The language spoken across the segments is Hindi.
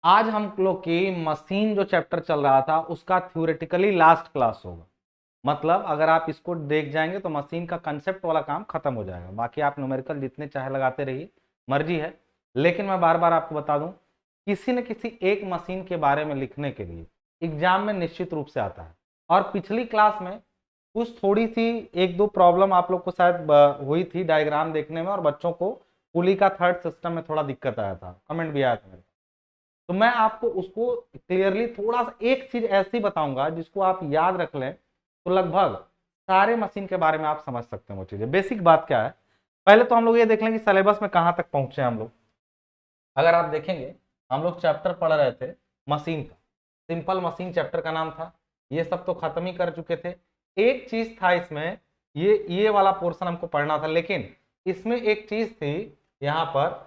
आज हम लोग की मशीन जो चैप्टर चल रहा था उसका थ्योरेटिकली लास्ट क्लास होगा। मतलब अगर आप इसको देख जाएंगे तो मशीन का कंसेप्ट वाला काम खत्म हो जाएगा। बाकी आप न्यूमेरिकल जितने चाहे लगाते रहिए, मर्जी है। लेकिन मैं बार बार आपको बता दूं, किसी न किसी एक मशीन के बारे में लिखने के लिए एग्जाम में निश्चित रूप से आता है। और पिछली क्लास में कुछ थोड़ी सी एक दो प्रॉब्लम आप लोग को शायद हुई थी डायग्राम देखने में, और बच्चों को पुली का थर्ड सिस्टम में थोड़ा दिक्कत आया था, कमेंट भी आया था मेरे। तो मैं आपको उसको क्लियरली थोड़ा सा एक चीज ऐसी बताऊंगा जिसको आप याद रख लें तो लगभग सारे मशीन के बारे में आप समझ सकते हैं। वो चीजें बेसिक बात क्या है, पहले तो हम लोग ये देख लें कि सिलेबस में कहां तक पहुंचे हम लोग। अगर आप देखेंगे, हम लोग चैप्टर पढ़ रहे थे मशीन का, सिंपल मशीन चैप्टर का नाम था। ये सब तो खत्म ही कर चुके थे। एक चीज था इसमें, ये वाला पोर्शन हमको पढ़ना था, लेकिन इसमें एक चीज थी यहाँ पर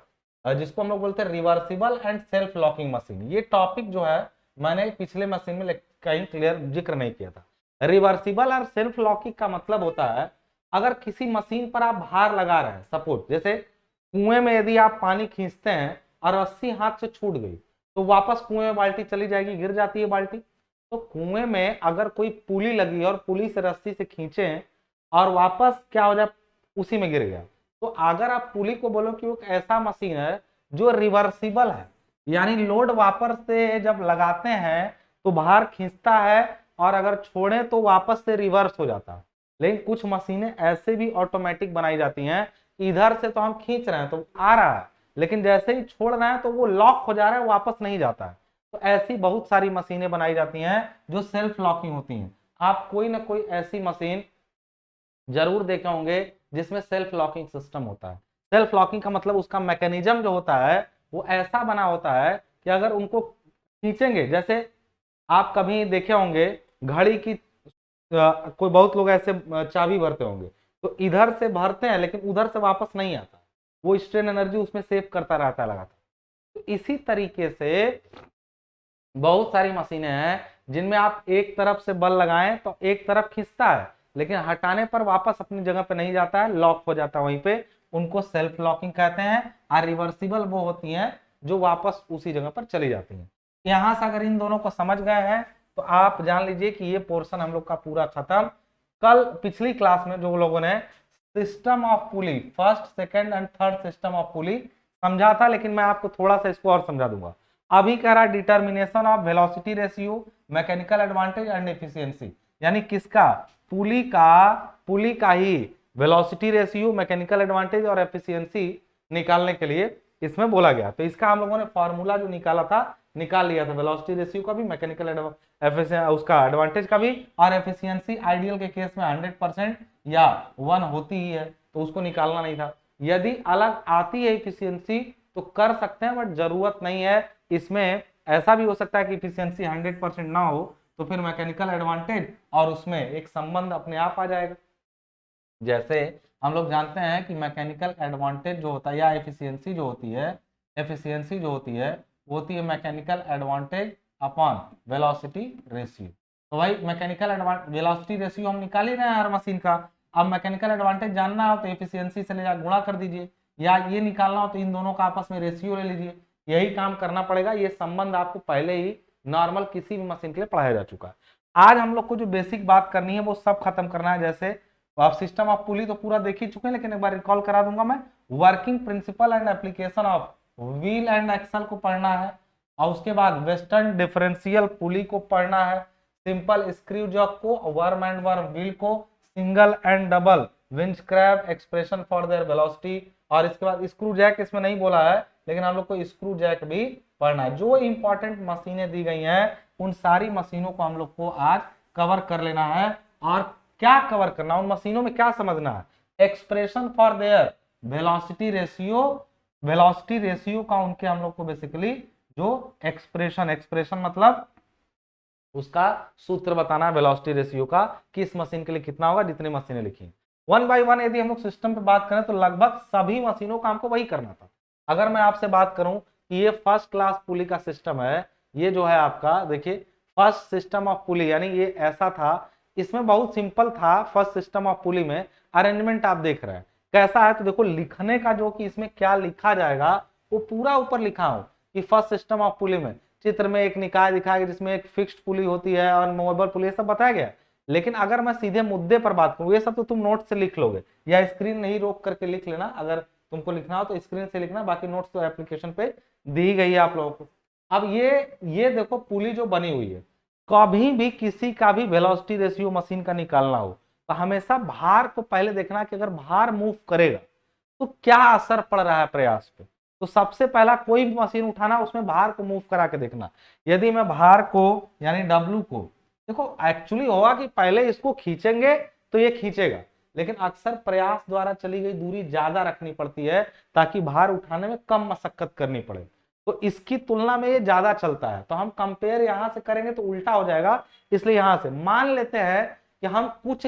जिसको हम लोग बोलते हैं reversible and self locking machine. ये टॉपिक जो है मैंने पिछले मशीन में कहीं क्लियर जिक्र नहीं किया था। रिवर्सिबल और सेल्फ लॉकिंग का मतलब होता है, अगर किसी मशीन पर आप भार लगा रहे हैं, सपोज जैसे कुएं में यदि आप पानी खींचते हैं और रस्सी हाथ से छूट गई तो वापस कुएं में बाल्टी चली जाएगी, गिर जाती है बाल्टी। तो कुएं में अगर कोई पुली लगी और पुली से रस्सी से खींचे और वापस क्या हो जाए, उसी में गिर गया, तो अगर आप पुली को बोलो कि वो एक ऐसा मशीन है जो रिवर्सिबल है, यानी लोड वापस से जब लगाते हैं तो भार खींचता है और अगर छोड़ें तो वापस से रिवर्स हो जाता है। लेकिन कुछ मशीनें ऐसे भी ऑटोमेटिक बनाई जाती हैं, इधर से तो हम खींच रहे हैं तो आ रहा है, लेकिन जैसे ही छोड़ रहे हैं तो वो लॉक हो जा रहा है, वापस नहीं जाता है। तो ऐसी बहुत सारी मशीनें बनाई जाती हैं जो सेल्फ लॉकिंग होती हैं। आप कोई ना कोई ऐसी मशीन जरूर देखे होंगे जिसमें सेल्फ लॉकिंग सिस्टम होता है। सेल्फ लॉकिंग का मतलब उसका मैकेनिज्म जो होता है वो ऐसा बना होता है कि अगर उनको खींचेंगे, जैसे आप कभी देखे होंगे घड़ी की कोई बहुत लोग ऐसे चाबी भरते होंगे तो इधर से भरते हैं लेकिन उधर से वापस नहीं आता, वो स्ट्रेन एनर्जी उसमें सेव करता रहता है लगातार। तो इसी तरीके से बहुत सारी मशीनें हैं जिनमें आप एक तरफ से बल लगाएं तो एक तरफ खींचता है, लेकिन हटाने पर वापस अपनी जगह पे नहीं जाता है, लॉक हो जाता है वहीं पे। उनको सेल्फ लॉकिंग कहते हैं। और रिवर्सिबल वो होती हैं जो वापस उसी जगह पर चली जाती हैं। यहां से अगर इन दोनों को समझ गए हैं तो आप जान लीजिए कि ये पोर्शन हम लोग का पूरा खत्म। कल पिछली क्लास में जो लोगों ने system of pulley, first second and third system of पुली समझा था, लेकिन मैं आपको थोड़ा सा इसको और समझा दूंगा। अभी कह रहा determination of velocity ratio, mechanical advantage and efficiency, यानी किसका, पुली का ही वेलोसिटी रेशियो, मैकेनिकल एडवांटेज और एफिशिएंसी निकालने के लिए इसमें बोला गया। तो इसका हम लोगों ने फॉर्मूला जो निकाला था निकाल लिया था, वेलोसिटी रेशियो का भी, मैकेनिकल उसका एडवांटेज का भी, और एफिशिएंसी आइडियल के केस में 100% या 1 होती ही है तो उसको निकालना नहीं था। यदि अलग आती है इफिशियंसी तो कर सकते हैं, बट जरूरत नहीं है। इसमें ऐसा भी हो सकता है कि इफिशियंसी 100% ना हो तो फिर मैकेनिकल एडवांटेज और उसमें एक संबंध अपने आप आ जाएगा। जैसे हम लोग जानते हैं कि मैकेनिकल एडवांटेज जो होता है या एफिशिएंसी जो होती है, एफिशिएंसी जो होती है वो होती है mechanical advantage upon velocity ratio. तो भाई मैकेनिकल वेलोसिटी रेशियो हम निकाल ही रहे हैं हर मशीन का। अब मैकेनिकल एडवांटेज जानना हो तो एफिशिएंसी से ले जा गुणा कर दीजिए, या ये निकालना हो तो इन दोनों का आपस में रेशियो ले लीजिए। यही काम करना पड़ेगा। ये संबंध आपको पहले ही नॉर्मल किसी भी मशीन के लिए पढ़ाया जा चुका है। आज हम लोग को जो बेसिक बात करनी है वो सब खत्म करना है। जैसे तो आप सिस्टम ऑफ पुली तो पूरा देख ही चुके हैं, लेकिन एक बार रिकॉल करा दूंगा मैं। Working principle and application of wheel and axle को पढ़ना है, और उसके बाद वेस्टर्न डिफरेंशियल पुली को पढ़ना है, सिंपल स्क्रू जॉक को, वर्म एंड वर्म व्हील को, single and double winch crab expression for their velocity, और इसके बाद स्क्रू जैक इसमें नहीं बोला है लेकिन हम लोग को स्क्रू जैक भी पढ़ना है। जो इंपॉर्टेंट मशीनें दी गई हैं उन सारी मशीनों को हम लोग को आज कवर कर लेना है। और क्या कवर करना, उन मशीनों में क्या समझना है, expression for their velocity ratio, velocity ratio का उनके हम लोग को बेसिकली जो एक्सप्रेशन मतलब उसका सूत्र बताना है वेलोसिटी रेशियो का, किस मशीन के लिए कितना होगा, जितनी मशीनें लिखी। वन बाय वन यदि हम लोग सिस्टम पे बात करें तो लगभग सभी मशीनों का हमको वही करना था। अगर मैं आपसे बात करूं कि ये फर्स्ट क्लास पुली का सिस्टम है, ये जो है आपका देखिए फर्स्ट सिस्टम ऑफ पुली, यानी ये ऐसा था, इसमें बहुत सिंपल था। फर्स्ट सिस्टम ऑफ पुली में अरेंजमेंट आप देख रहे हैं कैसा है, तो देखो लिखने का जो कि इसमें क्या लिखा जाएगा वो पूरा ऊपर लिखा हो कि फर्स्ट सिस्टम ऑफ पुली में चित्र में एक निकाय दिखाया गया जिसमें एक फिक्स्ड पुली होती है और मूवेबल पुली, सब बताया गया। लेकिन अगर मैं सीधे मुद्दे पर बात करूं, ये सब तो तुम नोट से लिख लोगे या स्क्रीन नहीं रोक करके लिख लेना, अगर तुमको लिखना हो तो स्क्रीन से लिखना, बाकी नोट्स तो एप्लीकेशन पे दी गई है आप लोगों को। अब ये देखो पुली जो बनी हुई है, कभी भी किसी का भी वेलोसिटी रेशियो मशीन का निकालना हो तो हमेशा भार को पहले देखना कि अगर भार मूव करेगा तो क्या असर पड़ रहा है प्रयास पे। तो सबसे पहला कोई भी मशीन उठाना, उसमें भार को मूव करा के देखना। यदि मैं भार को यानी डब्लू को, देखो एक्चुअली होगा कि पहले इसको खींचेंगे तो ये खींचेगा, लेकिन अक्सर प्रयास द्वारा चली गई दूरी ज्यादा रखनी पड़ती है ताकि भार उठाने में कम मशक्कत करनी पड़े, तो इसकी तुलना में ये ज्यादा चलता है। तो हम कंपेयर यहां से करेंगे तो उल्टा हो जाएगा, इसलिए यहां से मान लेते हैं कि हम कुछ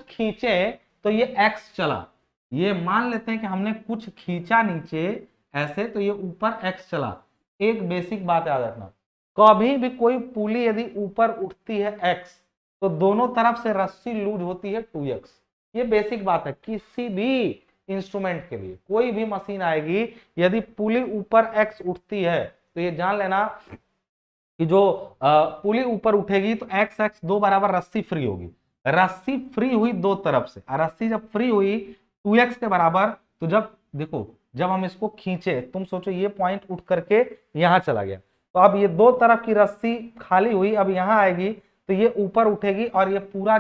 खींचे तो ये एक्स चला, ये मान लेते हैं कि हमने कुछ खींचा नीचे ऐसे तो ये ऊपर एक्स चला। एक बेसिक बात याद रखना, कभी भी कोई पुली यदि ऊपर उठती है एक्स तो दोनों तरफ से रस्सी लूज होती है 2x। ये बेसिक बात है, किसी भी इंस्ट्रूमेंट के लिए कोई भी मशीन आएगी यदि पुली ऊपर एक्स उठती है तो ये जान लेना कि जो पुली ऊपर उठेगी तो एक्स एक्स दो बराबर रस्सी फ्री होगी। रस्सी फ्री हुई दो तरफ से, रस्सी जब फ्री हुई 2x के बराबर, तो जब देखो जब हम इसको खींचे, तुम सोचो ये पॉइंट उठ करके यहां चला गया, तो अब ये दो तरफ की रस्सी खाली हुई, अब यहां आएगी तो ये ऊपर उठेगी और ये पूरा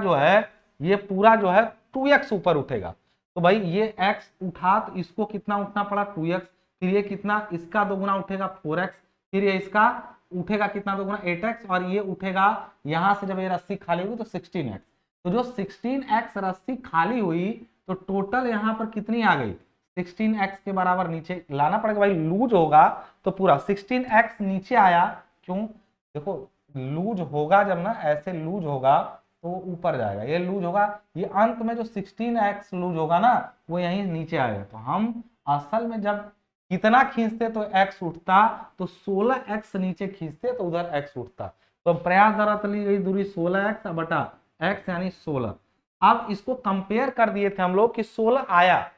जो है 2x ऊपर उठेगा। तो भाई ये x उठा तो इसको कितना उठना पड़ा 2x, फिर ये कितना, इसका दोगुना उठेगा 4x, फिर ये इसका उठेगा कितना दोगुना 8x, और ये उठेगा यहां से जब ये रस्सी खाली हुई तो 16x। तो जो 16x रस्सी खाली हुई तो टोटल यहां पर कितनी आ गई 16x के बराबर नीचे लाना पड़ेगा भाई, लूज होगा तो पूरा 16x नीचे आया। क्यों, देखो लूज होगा जब ना ऐसे लूज होगा तो वो ऊपर जाएगा, ये लूज होगा, ये अंत में जो 16x लूज होगा ना वो यहीं नीचे आएगा। तो हम असल में जब कितना खींचते तो x उठता, तो 16x नीचे खींचते तो उधर x उठता। तो प्रयास द्वारा चली गई दूरी 16x बटा x यानी 16। अब इसको कंपेयर कर दिए थे हम लोग कि 16 आया,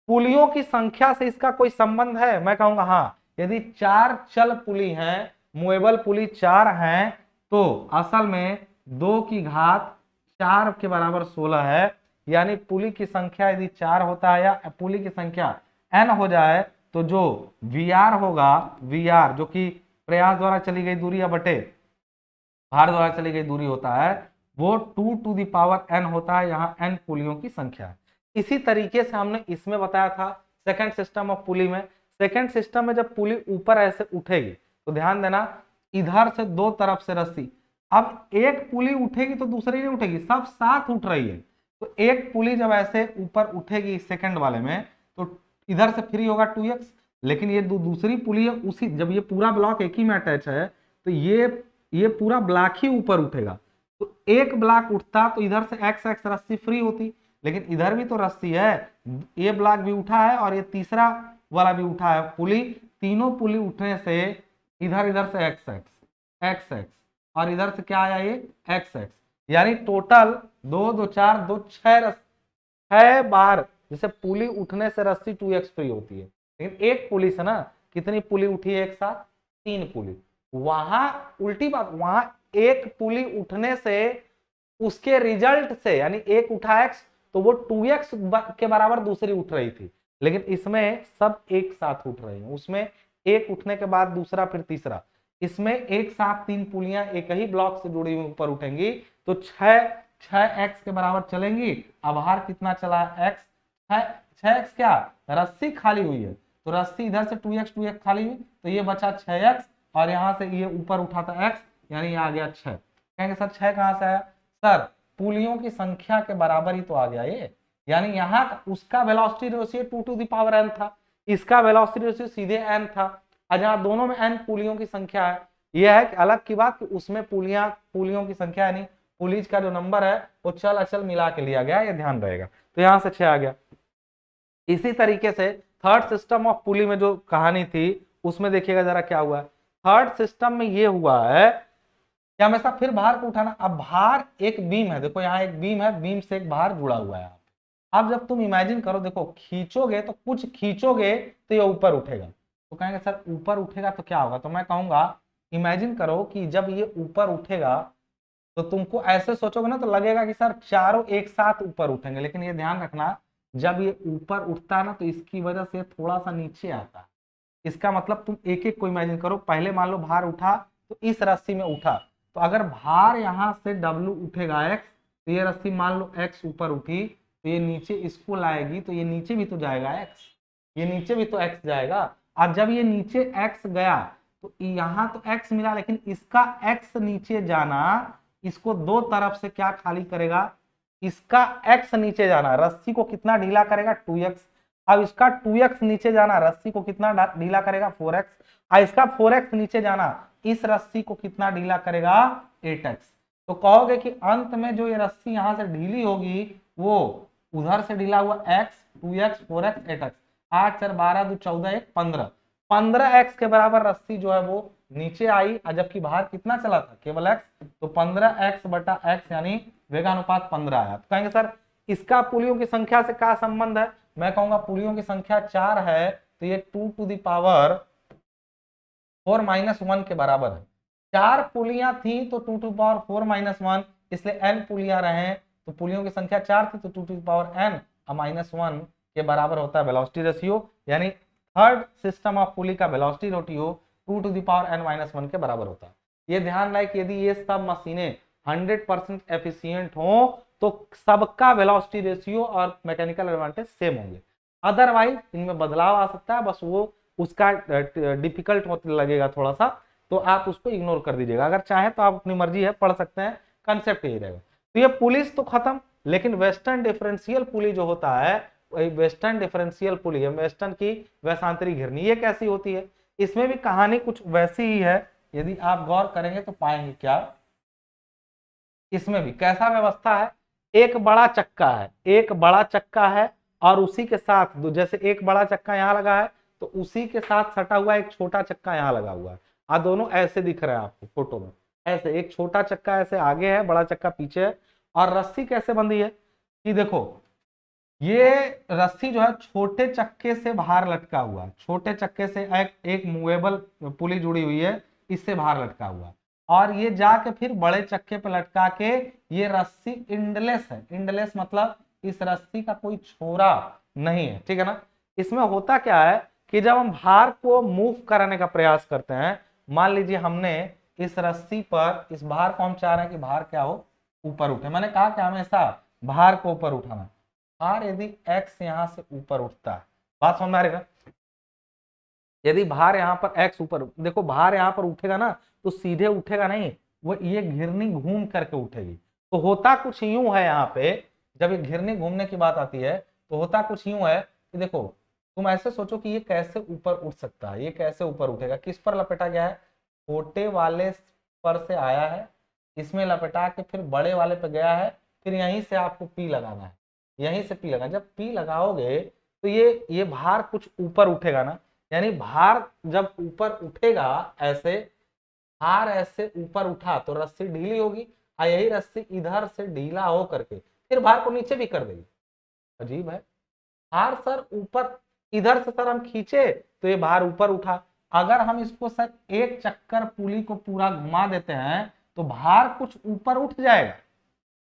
पुलियों की संख्या से इसका कोई संबंध है, मैं कहूंगा हाँ। यदि 4 चल पुली हैं, मूवेबल पुली 4 हैं, तो असल में 2 की घात 4 के बराबर 16 है, यानी पुली की संख्या यदि 4 होता है या पुली की संख्या n हो जाए तो जो VR होगा, VR जो कि प्रयास द्वारा चली गई दूरी या बटे भार द्वारा चली गई दूरी होता है, वो 2 टू द पावर n होता है, यहाँ n पुलियों की संख्या है। इसी तरीके से हमने इसमें बताया था सेकंड सिस्टम ऑफ पुली में। सेकंड सिस्टम में जब पुली ऊपर ऐसे उठेगी तो ध्यान देना इधर से दो तरफ से रस्सी, अब एक पुली उठेगी तो दूसरी नहीं उठेगी, सब साथ उठ रही है। तो एक पुली जब ऐसे ऊपर उठेगी सेकंड वाले में तो इधर से फ्री होगा 2x, लेकिन ये दूसरी पुली है उसी, जब ये पूरा ब्लॉक एक ही में अटैच है तो ये पूरा ब्लॉक ही ऊपर उठेगा। तो एक ब्लॉक उठता तो इधर से x x रस्सी फ्री होती, लेकिन इधर भी तो रस्सी है, ये ब्लॉक भी उठा है और ये तीसरा वाला भी उठा है पुली, तीनों पुली उठने से इधर से x और इधर से क्या आया ये x, यानी टोटल 2 2 4 2 6 बार जैसे पुली उठने से रस्सी 2x फ्री होती है। लेकिन एक पुली से ना कितनी पुली उठी है एक साथ, 3 पुली। वहां उल्टी बात, वहां एक पुली उठने से उसके रिजल्ट से यानी एक उठा x तो वो 2x के बराबर दूसरी उठ रही थी, लेकिन इसमें सब एक साथ उठ रहे हैं। उसमें एक उठने के बाद दूसरा फिर तीसरा, इसमें एक साथ 3 पुलियां एक ही ब्लॉक से जुड़ी हुई ऊपर उठेंगी तो 6x के बराबर चलेंगी। आभार कितना चला x, 6x क्या रस्सी खाली हुई है तो रस्सी इधर से 2x खाली हुई तो ये बचा 6x और यहां से ये ऊपर उठा था x, यानी ये आ गया 6। कहेंगे सर 6 कहां से आया, सर पुलियों की संख्या के बराबर ही तो आ गया ये, यानी यहाँ उसका velocity ratio 2 to the power n था, इसका वेलोसिटी रेशियो सीधे n था, और जहां दोनों में n पुलियों की संख्या है। यह है कि अलग की बात कि उसमें पुलियों की संख्या यानी पुलिस का जो नंबर है वो चल अचल मिला के लिया गया, ये ध्यान रहेगा। तो यहां से 6 आ गया। इसी तरीके से थर्ड सिस्टम ऑफ पुली में जो कहानी थी उसमें देखिएगा जरा क्या हुआ है। थर्ड सिस्टम में ये हुआ है कि हमेशा फिर भार को उठाना। अब भार एक बीम है, देखो यहाँ एक बीम है, बीम से एक भार जुड़ा हुआ है। अब जब तुम इमेजिन करो, देखो खींचोगे तो कुछ खींचोगे तो ये ऊपर उठेगा, तो कहेंगे सर ऊपर उठेगा तो क्या होगा, तो मैं कहूंगा इमेजिन करो कि जब ये ऊपर उठेगा तो तुमको ऐसे सोचोगे ना तो लगेगा कि सर चारों एक साथ ऊपर उठेंगे, लेकिन ये ध्यान रखना जब ये ऊपर उठता है ना तो इसकी वजह से थोड़ा सा नीचे आता है। इसका मतलब तुम एक एक को इमेजिन करो, पहले मान लो भार उठा तो इस रस्सी में उठा, तो अगर भार यहां से डब्लू उठेगा एक्स, तो ये रस्सी मान लो एक्स ऊपर उठी तो ये नीचे इसको लाएगी, तो ये नीचे भी तो जाएगा एक्स, ये नीचे भी तो एक्स जाएगा। और जब ये नीचे एक्स गया तो यहाँ तो एक्स मिला, लेकिन इसका एक्स नीचे जाना इसको दो तरफ से क्या खाली करेगा, इसका एक्स नीचे जाना रस्सी को कितना ढीला करेगा 2x। अब इसका 2x नीचे जाना रस्सी को कितना ढीला करेगा 4x, और इसका 4x नीचे जाना इस रस्सी को कितना ढीला करेगा 8x। तो कहोगे कि अंत में जो ये रस्सी यहां से ढीली होगी वो उधर से ढीला हुआ x 2x 4x 8x, 8 4 12 2 14 1 15, 15x के बराबर रस्सी जो है वो नीचे आई, और जबकि भार कितना चला था केवल x, तो 15x बटा x यानी वेगानुपात 15 आया। तो कहेंगे सर इसका पुलियों की संख्या से क्या संबंध है, मैं कहूंगा पुलियों की संख्या 4 है तो ये 2 टू द पावर 4 - 1 के बराबर है। 4 पुलियां थी तो 2 टू पावर 4 - 1, इसलिए n पुलियां रहे तो पुलियों की संख्या 4 थी तो 2 टू पावर n -1 के बराबर होता है वेलोसिटी रेशियो, यानी थर्ड सिस्टम ऑफ पुली का velocity ratio 2 to the power n - 1 के बराबर होता है। ये ध्यान रहे कि यदि ये सब मशीनें 100% एफिशिएंट हो तो सबका वेलोसिटी रेशियो और मैकेनिकल एडवांटेज सेम होंगे, अदरवाइज इनमें बदलाव आ सकता है, बस वो उसका डिफिकल्ट होने लगेगा थोड़ा सा, तो आप उसको इग्नोर कर दीजिएगा। अगर चाहे तो आप अपनी मर्जी है पढ़ सकते हैं, कंसेप्ट यही रहेगा। तो ये पुलिस तो खत्म, लेकिन वेस्टर्न डिफरेंशियल पुली जो होता है वही वेस्टर्न डिफरेंशियल पुली है, वेस्टर्न की वैशांतरी घिरनी, ये कैसी होती है, इसमें भी कहानी कुछ वैसी ही है, यदि आप गौर करेंगे तो पाएंगे क्या इसमें भी कैसा व्यवस्था है। एक बड़ा चक्का है, एक बड़ा चक्का है और उसी के साथ जैसे एक बड़ा चक्का यहाँ लगा है तो उसी के साथ सटा हुआ एक छोटा चक्का यहाँ लगा हुआ है, और दोनों ऐसे दिख रहे हैं आपको फोटो में, ऐसे एक छोटा चक्का ऐसे आगे है बड़ा चक्का पीछे है। और रस्सी कैसे बंधी है कि देखो ये रस्सी जो है छोटे चक्के से बाहर लटका हुआ है, छोटे चक्के से एक मूवेबल पुली जुड़ी हुई है, इससे बाहर लटका हुआ है, और ये जाके फिर बड़े चक्के पे लटका के ये रस्सी इंडलेस है, इंडलेस मतलब इस रस्सी का कोई छोरा नहीं है, ठीक है ना। इसमें होता क्या है कि जब हम भार को मूव कराने का प्रयास करते हैं, मान लीजिए हमने इस रस्सी पर इस भार को हम चाह रहे हैं कि भार क्या हो ऊपर उठे, मैंने कहा कि हमेशा भार को ऊपर उठाना, भार यदि x यहां से ऊपर उठता है, बात समझ में आ रही ना, यदि भार यहाँ पर x ऊपर, देखो भार यहाँ पर उठेगा ना तो सीधे उठेगा नहीं, वो ये घिरनी घूम करके उठेगी। तो होता कुछ यूं है यहाँ पे, जब ये घिरनी घूमने की बात आती है तो होता कुछ यूं है कि देखो तुम ऐसे सोचो कि ये कैसे ऊपर उठ सकता है, ये कैसे ऊपर उठेगा, किस पर लपेटा गया है, छोटे वाले पर से आया है, इसमें लपेटा के फिर बड़े वाले पे गया है, फिर यहीं से आपको पी लगाना है, यहीं से पी लगा, जब पी लगाओगे तो ये भार कुछ ऊपर उठेगा ना, यानी भार जब ऊपर उठेगा ऐसे, भार ऐसे ऊपर उठा तो रस्सी ढीली होगी, और यही रस्सी इधर से ढीला हो करके फिर भार को नीचे भी कर देगी। अजीब है, भार सर ऊपर इधर से सर हम खींचे तो ये भार ऊपर उठा, अगर हम इसको सर एक चक्कर पुली को पूरा घुमा देते हैं तो भार कुछ ऊपर उठ जाएगा,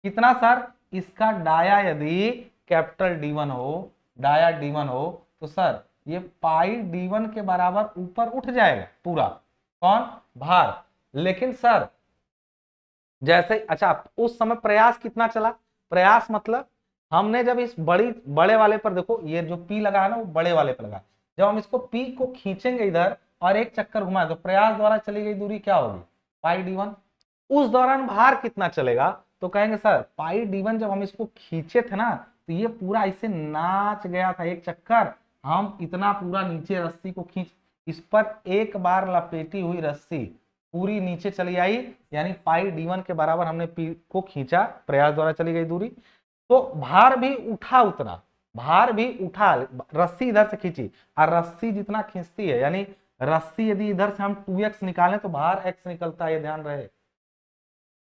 कितना सर, इसका डाया यदि कैपिटल D1 हो, डाया D1 हो तो सर ये पाई D1 के बराबर ऊपर उठ जाएगा पूरा, कौन, भार। लेकिन सर जैसे अच्छा उस समय प्रयास कितना चला, प्रयास मतलब हमने जब इस बड़े वाले पर देखो ये जो पी लगा है ना वो बड़े वाले पर लगा, जब हम इसको पी को खींचेंगे इधर और एक चक्कर घुमाए तो प्रयास द्वारा चली गई दूरी क्या होगी पाई D1, उस दौरान भार कितना चलेगा, तो कहेंगे सर पाई D1 जब हम इसको खींचे थे ना तो ये पूरा ऐसे नाच गया था एक चक्कर, हम इतना पूरा नीचे रस्सी को खींच, इस पर एक बार लपेटी हुई रस्सी पूरी नीचे चली आई, यानी पाई D1 के बराबर हमने पी को खींचा, प्रयास द्वारा चली गई दूरी, तो भार भी उठा उतना, भार भी उठा, रस्सी इधर से खींची और रस्सी जितना खींचती है, यानी रस्सी यदि इधर से हम 2x निकालें तो भार x निकलता है, ये ध्यान रहे,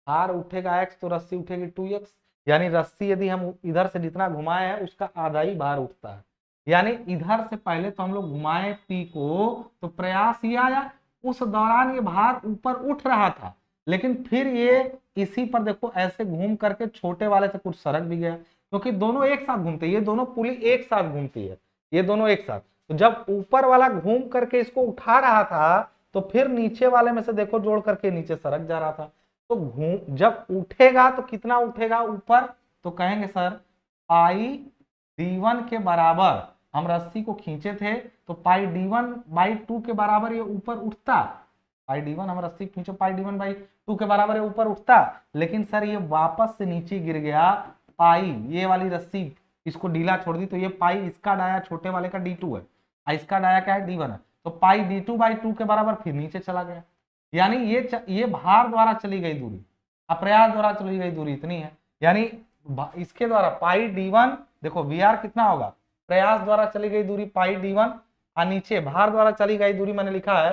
भार उठेगा x तो रस्सी उठेगी 2x, यानी रस्सी यदि हम इधर से जितना घुमाए हैं उसका आधा ही भार उठता है, यानी इधर से पहले तो हम लोग घुमाए पी को, तो प्रयास ये आया, उस दौरान ये भार ऊपर उठ रहा था, लेकिन फिर ये इसी पर देखो ऐसे घूम करके छोटे वाले से कुछ सरक भी गया, क्योंकि दोनों एक साथ घूमते हैं, ये दोनों पुली एक साथ घूमती है, ये दोनों एक साथ। तो जब ऊपर वाला घूम करके इसको उठा रहा था, तो फिर नीचे वाले में से देखो जोड़ करके नीचे सरक जा रहा था। तो घूम जब उठेगा तो कितना उठेगा ऊपर, तो कहेंगे सर पाई d1 के बराबर, हम रस्सी को खींचे थे तो पाई d1/2 के बराबर ये ऊपर उठता, पाई d1 हम रस्सी खींचो पाई d1/2 के बराबर ये ऊपर उठता, लेकिन सर ये वापस से नीचे गिर गया, पाई ये वाली रस्सी इसको ढीला छोड़ दी, तो ये पाई इसका डाया छोटे वाले का d2 है, इसका डाया क्या है d1 है, तो पाई d2/2 के बराबर फिर नीचे चला गया। यानी ये भार द्वारा चली गई दूरी, अप्रयास द्वारा चली गई दूरी इतनी है, यानी इसके द्वारा पाई d1, देखो वीआर कितना होगा, प्रयास द्वारा चली गई दूरी पाई d1, और नीचे भार द्वारा चली गई दूरी मैंने लिखा है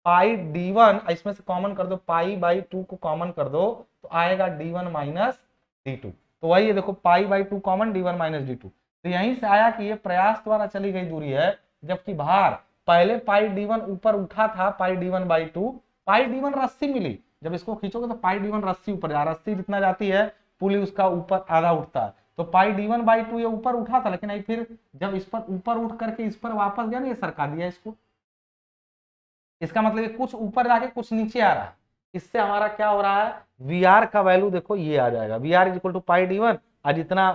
पाई d1, इसमें से कॉमन कर दो, पाई/2 को कॉमन कर दो तो आएगा d1 माइनस d2, तो वही है देखो पाई/2 कॉमन d1 माइनस d2, तो यहीं से आया कि ये प्रयास द्वारा चली गई दूरी है, जबकि भार पहले पाई d1 ऊपर उठा था पाई d1/2, पाई d1 रस्सी मिली, जब इसको खींचोगे तो पाई d1 रस्सी ऊपर जा, रस्सी जितना जाती है पुली उसका ऊपर आधा उठता है, तो पाई d1/2 ये ऊपर उठा था, लेकिन फिर जब इस पर ऊपर उठ करके इस पर वापस गया ना, ये सरका दिया इसको, इसका मतलब ये कुछ ऊपर जाके कुछ नीचे आ रहा है, इससे हमारा क्या हो रहा है, वीआर का वैल्यू देखो ये आ जाएगा, VR is equal to pi d1, आज इतना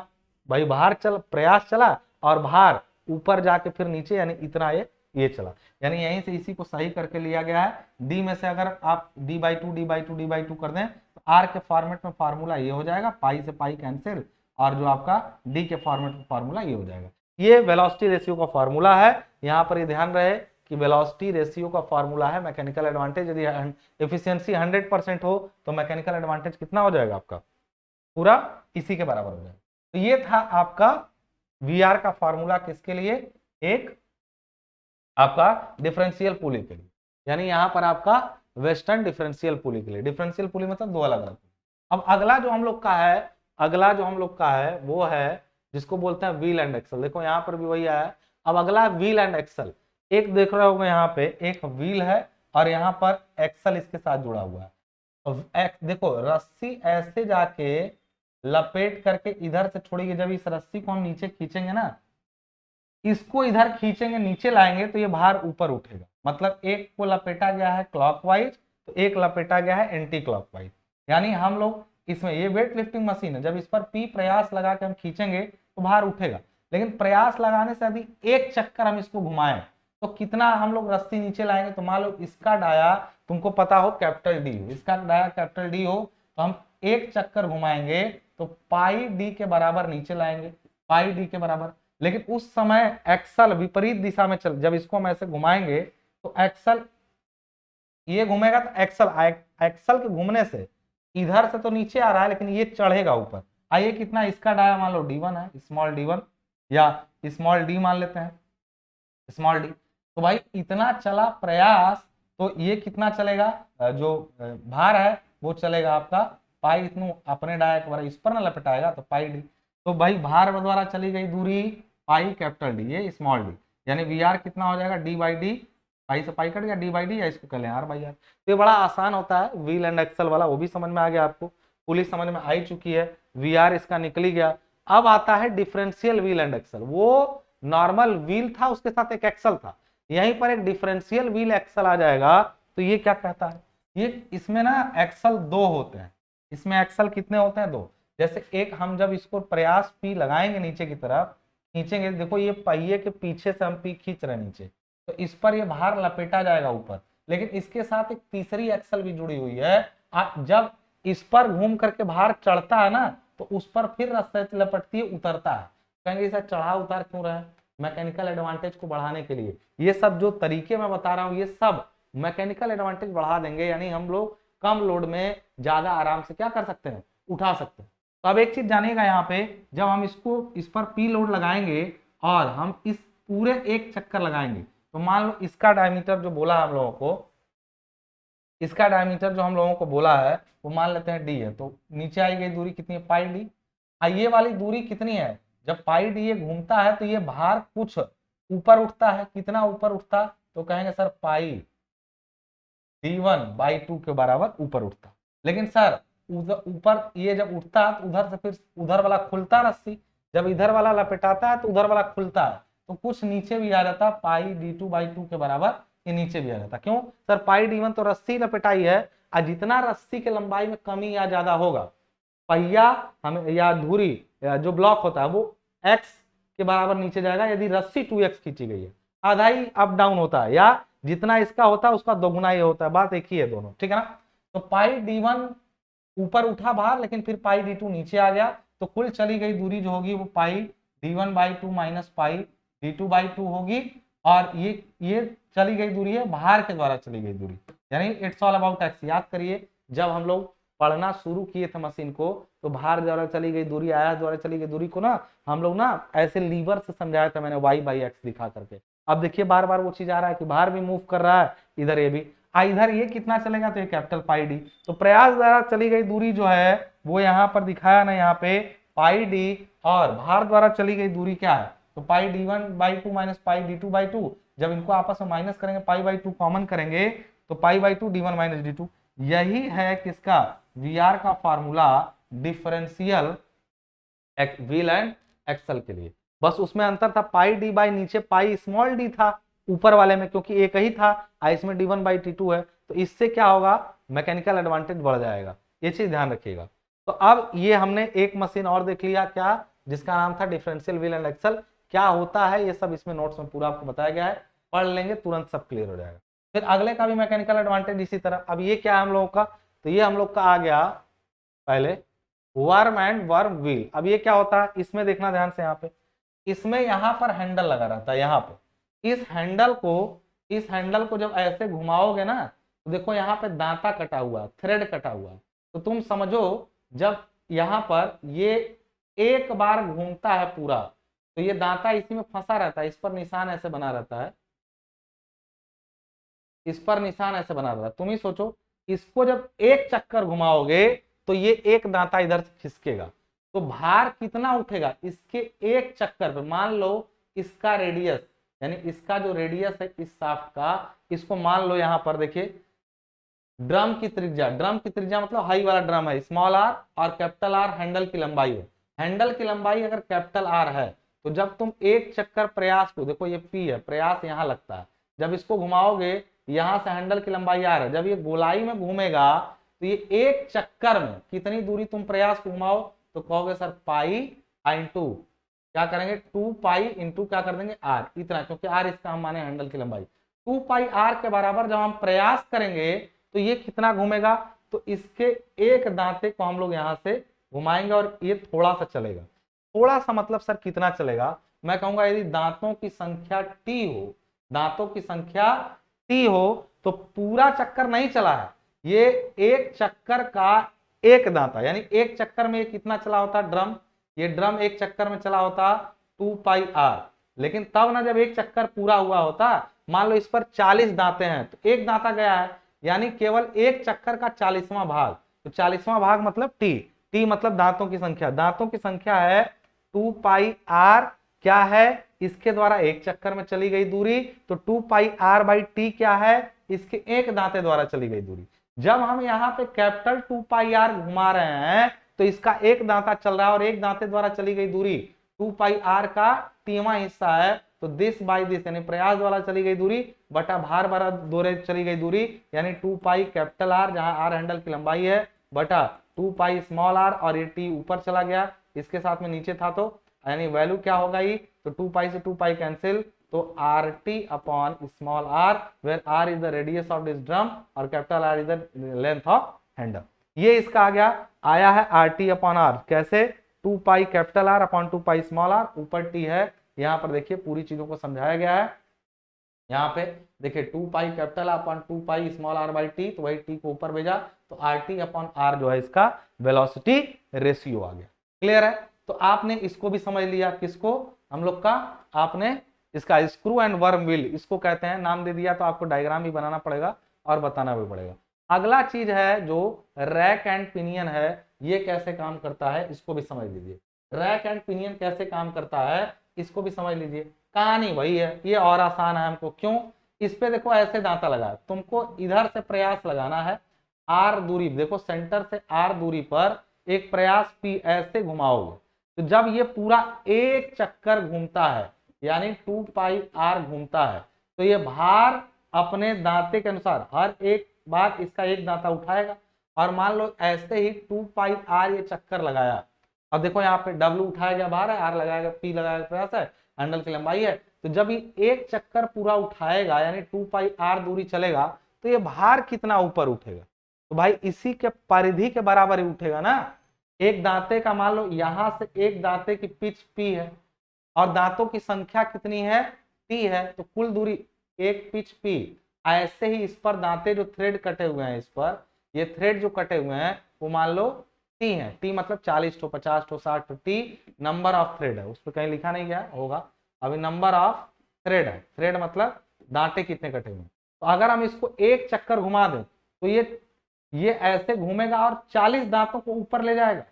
भाई भार प्रयास चला और भार ऊपर जाके फिर नीचे, यानी इतना ये चला, यानी यहीं से इसी को सही करके लिया गया है। डी में से अगर आप d/2 कर दें तो आर के फॉर्मेट में फार्मूला ये हो जाएगा, पाई से पाई कैंसिल, और जो आपका डी के फॉर्मेट में फार्मूला ये हो जाएगा। ये वेलोसिटी रेशियो का फार्मूला है, यहाँ पर ये ध्यान रहे कि वेलोसिटी रेशियो का फार्मूला है मैकेनिकल एडवांटेज, यदि एफिशिएंसी 100% हो तो मैकेनिकल एडवांटेज कितना हो जाएगा आपका, पूरा इसी के बराबर हो जाएगा। तो ये था आपका वीआर का फार्मूला, किसके लिए, एक आपका डिफरेंशियल पुली के लिए, यानी यहां पर आपका वेस्टर्न डिफरेंशियल पुली के लिए, डिफरेंशियल पुली मतलब दो अलग अलग। अब अगला जो हम लोग का है वो है जिसको बोलते हैं व्हील एंड एक्सल, देखो यहाँ पर भी वही आया। अब अगला व्हील एंड एक्सल, एक देख रहे होंगे यहाँ पे एक व्हील है और यहाँ पर एक्सल इसके साथ जुड़ा हुआ है। देखो रस्सी ऐसे जाके लपेट करके इधर से छोड़ेगी, जब इस रस्सी को हम नीचे खींचेंगे ना, इसको इधर खींचेंगे नीचे लाएंगे तो ये भार ऊपर उठेगा, मतलब एक को लपेटा गया है क्लॉकवाइज तो एक लपेटा गया है एंटी क्लॉकवाइज, यानी हम लोग इसमें, ये वेट लिफ्टिंग मशीन है, जब इस पर पी प्रयास लगा के हम खींचेंगे तो भार उठेगा, लेकिन प्रयास लगाने से यदि एक चक्कर हम इसको घुमाएं तो कितना हम लोग रस्सी नीचे लाएंगे, तो मान लो इसका डाया तुमको पता हो कैपिटल डी हो, इसका डाया कैपिटल डी हो, तो हम एक चक्कर घुमाएंगे तो पाई डी के बराबर नीचे लाएंगे, पाई डी के बराबर, लेकिन उस समय एक्सल विपरीत दिशा में चल, जब इसको हम ऐसे घुमाएंगे तो एक्सल ये घूमेगा, तो एक्सल के घूमने से इधर से तो नीचे आ रहा है लेकिन ये चढ़ेगा ऊपर, आइए कितना, इसका डाया मान लो d1 है, स्मॉल d1 या स्मॉल d मान लेते हैं, स्मॉल d, तो भाई इतना चला प्रयास, तो ये कितना चलेगा, जो भार है वो चलेगा आपका पाई, इतनू अपने डाया के बराबर इस पर ना लपटाएगा तो पाई डी, तो भाई भार द्वारा चली गई दूरी पाई कैपिटल डी, ये स्मॉल डी, यानी वी आर कितना हो जाएगा d/d, पाई से पाई कट गया d/d, या इसको कह लें r/r। तो ये बड़ा आसान होता है व्हील एंड एक्सल वाला, वो भी समझ में आ गया आपको, पुलिस समझ में आ चुकी है, वी आर इसका निकल ही गया। अब आता है डिफरेंशियल व्हील एंड एक्सल, वो नॉर्मल व्हील था उसके साथ एक एक्सल था, यहीं पर एक डिफरेंशियल व्हील एक्सल आ जाएगा, तो ये क्या कहता है, ये इसमें ना एक्सल दो होते हैं, इसमें एक्सल कितने होते हैं, दो, जैसे एक हम जब इसको प्रयास पी लगाएंगे नीचे की तरफ खींचेंगे, देखो ये पहिए के पीछे से हम पी खींच रहे हैं नीचे, तो इस पर ये भार लपेटा जाएगा ऊपर, लेकिन इसके साथ एक तीसरी एक्सल भी जुड़ी हुई है, जब इस पर घूम करके भार चढ़ता है ना तो उस पर फिर रस्सी लपटती है, उतरता है, कहेंगे इसे चढ़ा उतार क्यों रहा है, मैकेनिकल एडवांटेज को बढ़ाने के लिए। ये सब जो तरीके मैं बता रहा हूँ ये सब मैकेनिकल एडवांटेज बढ़ा देंगे, यानी हम लोग कम लोड में ज्यादा आराम से क्या कर सकते हैं, उठा सकते हैं। तो अब एक चीज जानिएगा, यहाँ पे जब हम इस पर पी लोड लगाएंगे और हम इस पूरे एक चक्कर लगाएंगे, तो मान लो इसका डायमीटर जो बोला हम लोगों को, इसका डायमीटर जो हम लोगों को बोला है वो मान लेते हैं डी है, तो नीचे आई गई दूरी कितनी है, पाई डी, ये वाली दूरी कितनी है, जब पाई डी ये घूमता है तो ये भार कुछ ऊपर उठता है, कितना ऊपर उठता, तो कहेंगे सर पाई d1/2 के बराबर ऊपर उठता। लेकिन सर ऊपर ये जब उठता तो उधर से फिर उधर वाला खुलता रस्सी, जब इधर वाला लपेटाता है तो उधर वाला खुलता है, तो कुछ नीचे भी आ जाता, पाई d2/2 के बराबर ये नीचे भी आ जाता। क्यों सर, पाई d1 तो रस्सी लपेटाई है, और जितना रस्सी के लंबाई में कमी या ज्यादा होगा, पहिया हमें या धुरी या जो ब्लॉक होता है वो x के बराबर नीचे जाएगा। यदि रस्सी 2x खींची गई है, आधा ही अप डाउन होता है, या जितना इसका होता है उसका दोगुना ही होता है, बात एक ही है दोनों, ठीक है ना। तो पाई d1 ऊपर उठा बाहर, लेकिन फिर पाई d2 नीचे आ गया, तो कुल चली गई दूरी जो होगी वो पाई d1/2 माइनस पाई d2/2 होगी। और ये चली गई दूरी है बाहर के द्वारा चली गई दूरी, यानी इट्स ऑल अबाउट x। याद करिए जब हम लोग पढ़ना शुरू किए थे मशीन को, तो बाहर द्वारा चली गई दूरी, आया द्वारा चली गई दूरी को ना हम लोग ना ऐसे लीवर से समझाया था मैंने, y/x दिखा करके। अब देखिए बार बार वो चीज आ रहा है कि बाहर भी मूव कर रहा है, इधर ये भी, इधर ये कितना चलेगा, तो ये कैपिटल पाई डी। तो प्रयास द्वारा चली गई दूरी जो है वो यहाँ पर दिखाया ना, यहाँ पे पाई डी, और बाहर द्वारा चली गई दूरी क्या है, तो पाई d1/2 माइनस पाई d2/2। जब इनको आपस में माइनस करेंगे, पाई/2 कॉमन करेंगे, तो पाई/2 d1 माइनस d2। यही है किसका, वीआर का formula differential wheel and axle के लिए। बस उसमें अंतर था, पाई डी बाई नीचे पाई स्मॉल डी था ऊपर वाले में, क्योंकि एक ही था, इसमें d1/t2 है, तो इससे क्या होगा, मैकेनिकल एडवांटेज बढ़ जाएगा, ये चीज ध्यान रखिएगा। तो अब ये हमने एक मशीन और देख लिया, क्या, जिसका नाम था डिफरेंशियल व्हील एंड एक्सल। क्या होता है ये सब इसमें नोट्स में पूरा आपको बताया गया है, पढ़ लेंगे तुरंत सब क्लियर हो जाएगा। फिर अगले का भी मैकेनिकल एडवांटेज इसी तरह। अब ये क्या है हम लोगों का, तो ये हम लोग का आ गया पहले वर्म एंड वर्म व्हील। अब ये क्या होता है, इसमें देखना ध्यान से, यहाँ पे इसमें यहाँ पर हैंडल लगा रहता है, यहाँ पे इस हैंडल को जब ऐसे घुमाओगे ना, तो देखो यहाँ पे दांता कटा हुआ, थ्रेड कटा हुआ, तो तुम समझो जब यहाँ पर ये एक बार घूमता है पूरा, तो ये दांता इसी में फंसा रहता है, इस पर निशान ऐसे बना रहता है, इस पर निशान ऐसे बना रहता है। तुम ही सोचो इसको जब एक चक्कर घुमाओगे तो ये एक दांता इधर से खिसकेगा, तो भार कितना उठेगा इसके एक चक्कर पे। मान लो इसका रेडियस, यानी इसका जो रेडियस है इस शाफ्ट का, इसको मान लो यहाँ पर देखिए ड्रम की त्रिज्या मतलब हाई वाला ड्रम है स्मॉल आर, और कैपिटल आर हैंडल की लंबाई है। हैंडल की लंबाई अगर कैपिटल आर है, तो जब तुम एक चक्कर प्रयास को, देखो ये पी है, प्रयास यहाँ लगता है, जब इसको घुमाओगे यहां से हैंडल की लंबाई आर है, जब ये गोलाई में घूमेगा तो ये एक चक्कर में कितनी दूरी तुम प्रयास को घुमाओ, तो कहोगे सर पाई इंटू क्या करेंगे 2 पाई इंटू क्या कर देंगे आर, इतना, क्योंकि आर इसका हम माने हैंडल की लंबाई। 2 पाई आर के बराबर जब हम प्रयास करेंगे तो ये कितना घूमेगा, तो इसके एक दांते को हम लोग यहां से घुमाएंगे और ये थोड़ा सा चलेगा। थोड़ा सा मतलब सर कितना चलेगा, मैं कहूंगा यदि दांतों की संख्या टी हो, दांतों की संख्या टी हो, तो पूरा चक्कर नहीं चला है, ये एक चक्कर का एक दांता, यानी एक चक्कर में ये कितना चला होता ड्रम, ये ड्रम एक चक्कर में चला होता 2 पाई आर। लेकिन तब ना जब एक चक्कर पूरा हुआ होता, मान लो इस पर 40 दांते हैं, तो एक दांता गया है, यानी केवल एक चक्कर का 40वां भाग, तो 40वां भाग मतलब टी मतलब दांतों की संख्या, दांतों की संख्या है 2 पाई आर, क्या है इसके द्वारा एक चक्कर में चली गई दूरी, तो 2 पाई आर बाई टी क्या है, इसके एक दांते द्वारा चली गई दूरी। जब हम यहाँ पे कैपिटल 2 पाई आर घुमा रहे हैं, तो इसका एक दांता चल रहा है और एक दांते द्वारा चली गई दूरी 2 पाई आर का टीवां हिस्सा है, तो दिस बाई दिस, यानी प्रयास द्वारा चली गई दूरी बटा भार द्वारा दोरे चली गई दूरी, यानी 2 पाई कैपिटल आर, जहां आर हैंडल की लंबाई है, बटा 2 पाई स्मॉल आर, और ये टी ऊपर चला गया, इसके साथ में नीचे था, तो यानी वैल्यू क्या होगा ये, तो 2 पाई से 2 पाई कैंसिल, तो R T upon small R, where R is the radius of this drum और capital R is the length of handle. ये इसका आ गया, आया है आर टी अपॉन आर, कैसे 2 pi capital R upon 2 pi small R, ऊपर टी है, यहाँ पर देखिए पूरी चीजों को समझाया गया है। यहाँ पे देखिए 2 pi capital upon 2 pi small R by T, तो वही टी को ऊपर भेजा, तो आर टी अपॉन आर जो है इसका वेलोसिटी रेशियो आ गया। क्लियर है, तो आपने इसको भी समझ लिया, किसको, हम लोग का, आपने इसका स्क्रू एंड वर्म व्हील इसको कहते हैं, नाम दे दिया, तो आपको डायग्राम भी बनाना पड़ेगा और बताना भी पड़ेगा। अगला चीज है जो रैक एंड पिनियन है, ये कैसे काम करता है इसको भी समझ लीजिए। रैक एंड पिनियन कैसे काम करता है इसको भी समझ लीजिए। कहानी वही है, ये और आसान है हमको। क्यों? इस पे देखो ऐसे दांता लगा है, तुमको इधर से प्रयास लगाना है आर दूरी, देखो सेंटर से आर दूरी पर एक प्रयास पी ऐसे घुमाओगे, तो जब ये पूरा एक चक्कर घूमता है यानी 2 पाई आर घूमता है, तो ये भार अपने दांते के अनुसार हर एक बार इसका एक दांता उठाएगा। और मान लो ऐसे ही 2 पाई आर ये चक्कर लगाया, अब देखो यहाँ पे W उठाया गया भार है, आर लगाएगा, P लगाएगा प्रयास है, हैंडल की लंबाई है, तो जब ये एक चक्कर पूरा उठाएगा यानी 2 पाई आर दूरी चलेगा, तो ये भार कितना ऊपर उठेगा? तो भाई इसी के परिधि के बराबर ही उठेगा ना। एक दांते का मान लो यहां से एक दांते की पिच P है और दांतों की संख्या कितनी है? T है, तो कुल दूरी एक पिच P। ऐसे ही इस पर दांते जो थ्रेड कटे हुए हैं, इस पर ये थ्रेड जो कटे हुए हैं वो मान लो T है, T मतलब 40 ठो 50 ठो 60 ठो, T नंबर ऑफ थ्रेड है, उस पर कहीं लिखा नहीं गया होगा, अभी नंबर ऑफ थ्रेड है, थ्रेड मतलब दांते कितने कटे हुए हैं। तो अगर हम इसको एक चक्कर घुमा दें तो ये ऐसे घूमेगा और 40 दांतों को ऊपर ले जाएगा,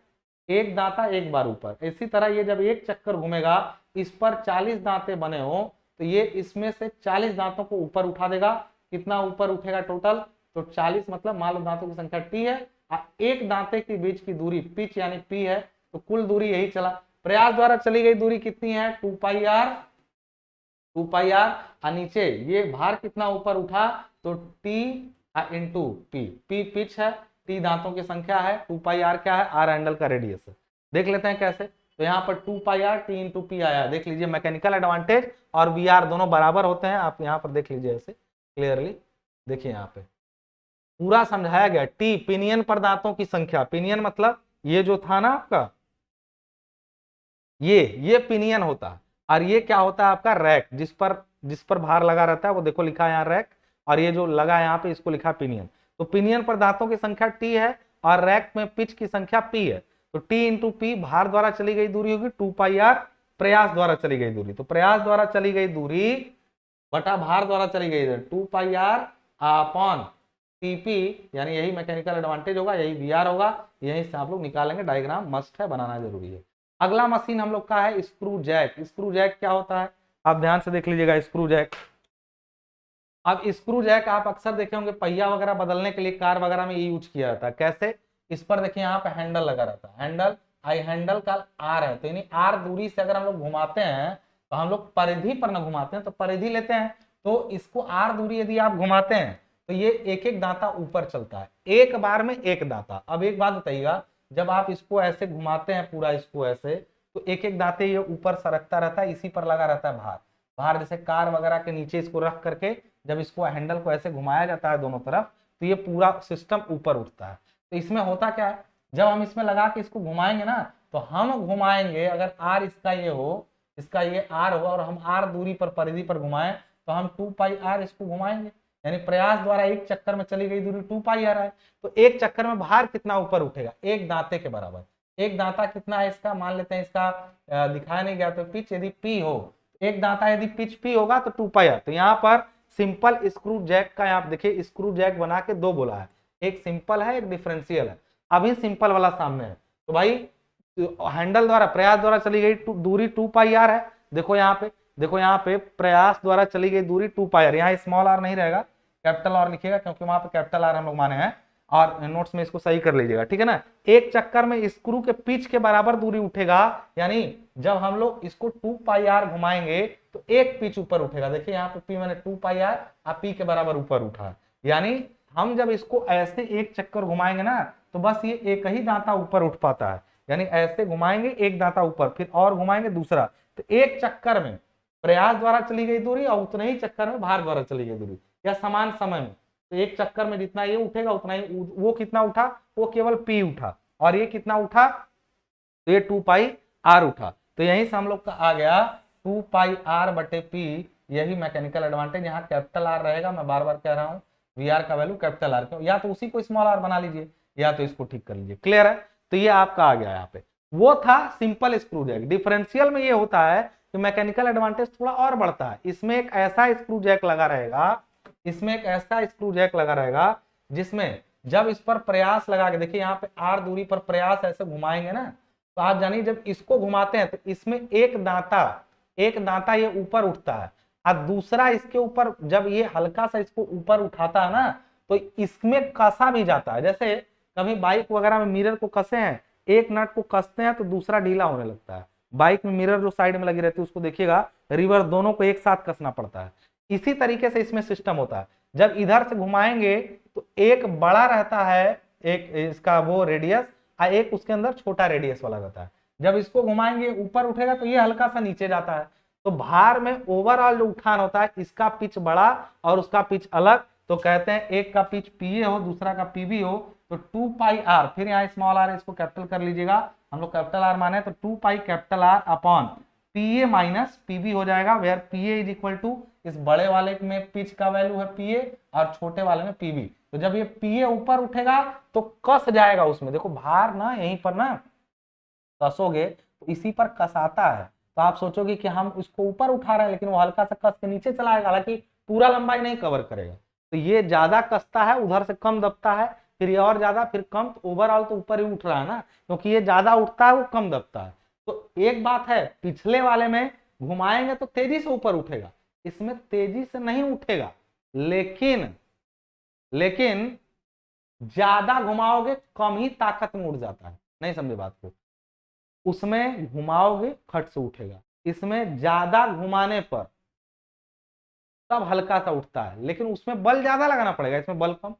एक दांता एक बार ऊपर। इसी तरह ये जब एक चक्कर घूमेगा, इस पर 40 दांते बने हो, तो ये इसमें से 40 दांतों को ऊपर उठा देगा। कितना ऊपर उठेगा टोटल? तो 40 मतलब मान लो दांतों की संख्या T है, एक दांते के बीच की दूरी पिच यानी P है, तो कुल दूरी यही चला। प्रयास द्वारा चली गई दूरी कितनी है? 2 पाई आर, 2 पाई आर, और नीचे ये भार कितना ऊपर उठा? तो T into P, P pitch है, T दांतों की संख्या है, 2 पाई आर क्या है? आर हैंडल का रेडियस है। देख लेते हैं कैसे। तो यहाँ पर 2 पाई आर T इंटू P आया, देख लीजिए मैकेनिकल एडवांटेज और वी आर दोनों बराबर होते हैं, आप यहाँ पर देख लीजिए ऐसे क्लियरली। देखिए यहाँ पे पूरा समझाया गया। T पिनियन पर दांतों की संख्या, पिनियन मतलब ये जो था ना आपका, ये पिनियन होता है, और ये क्या होता है आपका? रैक, जिस पर भार लगा रहता है, वो देखो लिखा है यहाँ रैक, और ये जो लगा है यहाँ पे इसको लिखा पिनियन। तो पिनियन पर दांतों की संख्या T है और रैक में पिच की संख्या P है, तो T इंटू P भार द्वारा चली गई दूरी होगी 2 पाई आर प्रयास द्वारा चली गई दूरी। तो प्रयास द्वारा चली गई दूरी बटा भार द्वारा चली गई दूरी 2 पाई आर अपॉन टीपी, यानी यही मैकेनिकल एडवांटेज होगा, यही वीआर होगा, यही से आप लोग निकालेंगे। डायग्राम मस्ट है, बनाना जरूरी है। अगला मशीन हम लोग का है स्क्रू जैक। स्क्रू जैक क्या होता है आप ध्यान से देख लीजिएगा। स्क्रू जैक, अब स्क्रू जैक आप अक्सर देखे होंगे पहिया वगैरह बदलने के लिए कार वगैरह में ये यूज किया जाता है। कैसे? इस पर देखिए यहाँ पे हैंडल लगा रहता है, हैंडल आई हैंडल का आर है, तो यानी आर दूरी से अगर हम लोग घुमाते हैं, तो हम लोग परिधि पर न घुमाते हैं तो परिधि लेते हैं, तो इसको आर दूरी यदि आप घुमाते हैं तो ये एक एक दांता ऊपर चलता है, एक बार में एक दांता। अब एक बात बताइएगा, जब आप इसको ऐसे घुमाते हैं पूरा इसको ऐसे, तो एक एक दांते ये ऊपर सरकता रहता है, इसी पर लगा रहता है भार। भार जैसे कार वगैरह के नीचे इसको रख करके जब इसको हैंडल को ऐसे घुमाया जाता है दोनों तरफ, तो ये पूरा सिस्टम ऊपर उठता है। तो इसमें होता क्या है, जब हम इसमें लगा के इसको घुमाएंगे ना, तो हम घुमाएंगे, अगर आर इसका ये हो, इसका ये आर हो, और हम आर दूरी पर परिधि पर घुमाएं, तो हम 2 पाई आर इसको घुमाएंगे, यानी प्रयास द्वारा एक चक्कर में चली गई दूरी 2 पाई आर है। तो एक चक्कर में भार कितना ऊपर उठेगा? एक दांते के बराबर। एक दांता कितना है इसका? मान लेते हैं इसका दिखाया नहीं गया, तो पिच यदि P हो, एक दांता यदि पिच P होगा तो 2 पाई आर। तो यहाँ पर सिंपल स्क्रू जैक का आप देखिए, स्क्रू जैक बना के दो बोला है, एक सिंपल है एक डिफरेंशियल है। अभी सिंपल वाला सामने है, तो भाई हैंडल द्वारा प्रयास द्वारा चली गई दूरी 2 पाई आर है। देखो यहाँ पे, देखो यहाँ पे प्रयास द्वारा चली गई दूरी 2 पाई आर, यहाँ स्मॉल आर नहीं रहेगा, कैपिटल आर लिखिएगा, क्योंकि वहां पे कैपिटल आर हम लोग माने हैं, और नोट्स में इसको सही कर लीजिएगा, ठीक है ना। एक चक्कर में स्क्रू के पिच के बराबर दूरी उठेगा, यानी जब हम लोग इसको 2 पाई आर घुमाएंगे तो एक पिच ऊपर उठेगा। देखिए यहाँ पे P मैंने 2 पाई आर और P के बराबर ऊपर उठा, यानी हम जब इसको ऐसे एक चक्कर घुमाएंगे ना, तो बस ये एक ही दांता ऊपर उठ पाता है, यानी ऐसे घुमाएंगे एक दांता ऊपर, फिर और घुमाएंगे दूसरा, तो एक चक्कर में प्रयास द्वारा चली गई दूरी और उतने ही चक्कर में भार द्वारा चली गई दूरी, या समान समय में। तो एक चक्कर में जितना ये उठेगा उतना ही वो कितना उठा? वो केवल P उठा, और ये कितना उठा? तो ये 2 पाई आर उठा। तो यहीं से हम लोग का आ गया 2 पाई आर बटे P, यही मैकेनिकल एडवांटेज। यहाँ कैपिटल आर रहेगा, मैं बार बार कह रहा हूँ, वी आर का वैल्यू कैपिटल आर, या तो उसी को स्मॉल आर बना लीजिए या तो इसको ठीक कर लीजिए। क्लियर है? तो ये आपका आ गया यहाँ पे। वो था सिंपल स्क्रू जैक। डिफरेंशियल में ये होता है कि मैकेनिकल एडवांटेज थोड़ा और बढ़ता है। इसमें एक ऐसा स्क्रू जैक लगा रहेगा, इसमें एक ऐसा स्क्रू जैक लगा रहेगा जिसमें जब इस पर प्रयास लगा के, देखिए यहाँ पे आर दूरी पर प्रयास ऐसे घुमाएंगे ना, तो आप जानिए जब इसको घुमाते हैं तो इसमें एक दांता एक दांता ये ऊपर उठता है और दूसरा इसके ऊपर, जब ये हल्का सा इसको ऊपर उठाता है ना तो इसमें कसा भी जाता है। जैसे कभी बाइक वगैरह में मिरर को कसे हैं, एक नट को कसते हैं तो दूसरा ढीला होने लगता है। बाइक में मिरर जो साइड में लगी रहती है उसको देखिएगा, रिवर्स दोनों को एक साथ कसना पड़ता है। इसी तरीके से इसमें सिस्टम होता है, जब इधर से घुमाएंगे तो एक बड़ा रहता है, एक इसका वो रेडियस, और एक उसके अंदर छोटा रेडियस वाला रहता है। जब इसको घुमाएंगे ऊपर उठेगा तो ये हल्का सा नीचे जाता है। तो भार में ओवरऑल जो उठान होता है, इसका पिच बड़ा और उसका पिच अलग, तो कहते हैं एक का पिच पीए हो दूसरा का पीबी हो तो 2 पाई आर, फिर यहाँ स्मॉल आर इसको कैपिटल कर लीजिएगा, हम लोग कैपिटल आर माने तो 2 pi capital R upon PA minus PB हो जाएगा, where PA is equal to, इस बड़े वाले में पिच का वैल्यू है पीए और छोटे वाले में पीबी। तो जब ये पीए ऊपर उठेगा तो कस जाएगा उसमें, देखो भार ना यहीं पर ना कसोगे तो इसी पर कसाता है, तो आप सोचोगे कि हम इसको ऊपर उठा रहे हैं लेकिन वो हल्का सा कस के नीचे चला आएगा, हालांकि पूरा लंबाई नहीं कवर करेगा। तो ये ज्यादा कसता है, उधर से कम दबता है, फिर ये और ज्यादा, फिर कम, तो ओवरऑल तो ऊपर ही उठ रहा है ना, क्योंकि ये ज्यादा उठता है वो कम दबता है। तो एक बात है, पिछले वाले में घुमाएंगे तो तेजी से ऊपर उठेगा, इसमें तेजी से नहीं उठेगा, लेकिन ज्यादा घुमाओगे कम ही ताकत में उठ जाता है। नहीं समझे बात को? उसमें घुमाओगे खट से उठेगा, इसमें ज्यादा घुमाने पर तब हल्का सा उठता है, लेकिन उसमें बल ज्यादा लगाना पड़ेगा, इसमें बल कम,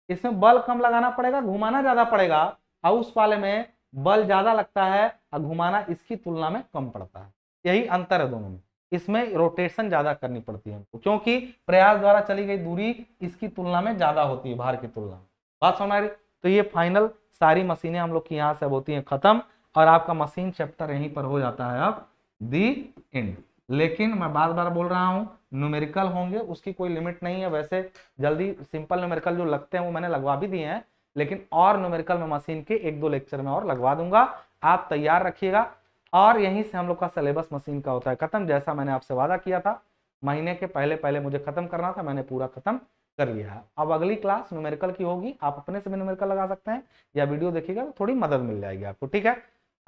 इसमें बल कम लगाना पड़ेगा, घुमाना ज्यादा पड़ेगा, और उस वाले में बल ज्यादा लगता है और घुमाना इसकी तुलना में कम पड़ता है। यही अंतर है दोनों में, इसमें रोटेशन ज्यादा करनी पड़ती है हमको, क्योंकि प्रयास द्वारा चली गई दूरी इसकी तुलना में ज्यादा होती है भार की तुलना में। बात समझ आ रही? तो ये फाइनल सारी मशीनें हम लोग की यहाँ से अब होती हैं खत्म, और आपका मशीन चैप्टर यहीं पर हो जाता है अब दी एंड। लेकिन मैं बार बार बोल रहा हूँ, न्यूमेरिकल होंगे उसकी कोई लिमिट नहीं है, वैसे जल्दी सिंपल न्यूमेरिकल जो लगते हैं वो मैंने लगवा भी दिए हैं, लेकिन और न्यूमेरिकल में मशीन के 1-2 लेक्चर में और लगवा दूंगा, आप तैयार रखिएगा। और यहीं से हम लोग का सिलेबस मशीन का होता है खत्म, जैसा मैंने आपसे वादा किया था महीने के पहले पहले मुझे खत्म करना था, मैंने पूरा खत्म कर लिया है। अब अगली क्लास न्यूमेरिकल की होगी, आप अपने से भी न्यूमेरिकल लगा सकते हैं या वीडियो देखिएगा तो थोड़ी मदद मिल जाएगी आपको, ठीक है।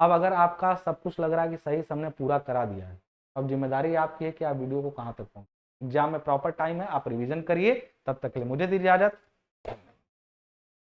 अब अगर आपका सब कुछ लग रहा है कि सही से हमने पूरा करा दिया है, अब जिम्मेदारी आपकी है कि आप वीडियो को कहाँ तक पहुंचे। एग्जाम में प्रॉपर टाइम है, आप रिवीजन करिए, तब तक के लिए मुझे दीजिए इजाजत।